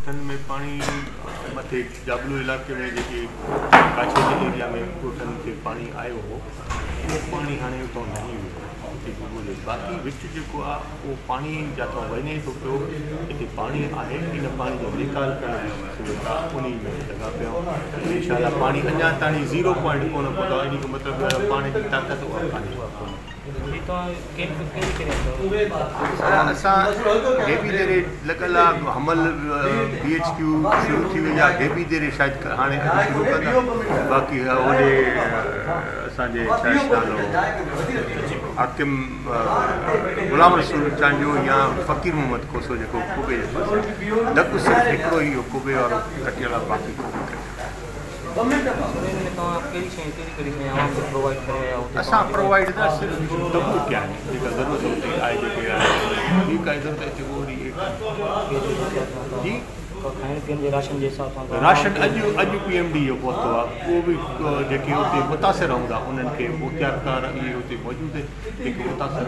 ॻोठनि में पाणी मथे जाबलू इलाइक़े में जेके काछे जे एरिया में ॻोठनि खे पाणी आयो हो उहो पाणी हाणे उतां लही वियो बाक़ी विच जेको आहे उहो पाणी जितां वञे थो पियो हिते पाणी आहे इन पाणी जो निकाल करण उन में लॻा पिया आहियूं इनशाला पाणी अञा ताईं 0 पॉइंट कोन पहुतो इन जो मतिलबु पाणी जी ताक़त उहा कान्हे असां गेबी देरे लॻल आहे हमल BHQ शुरू थी वई आहे गेबी देरे शायदि हाणे शुरू कंदा बाक़ी होॾे असांजे छा नालो हाकिम गुलाम रसूल चांजो या फ़कीर मोहम्मद कोसो जेको कुबे जे पासे धकु सिर्फ़ु हिकिड़ो ई कुबे वारो कटियल आहे बाक़ी असां प्रोवाइड था सिर्फ़ु दॿो कया आहिनि जेका ज़रूरत हुते आहे जेके ॿी काई ज़रूरत अचे उहो जी राशन जे हिसाब सां राशन अॼु PMD जो पहुतो आहे उहो बि जेके हुते मुतासिर हूंदा उन्हनि खे मुख़्तियारकार इहे हुते मौजूदु जेके मुतासिर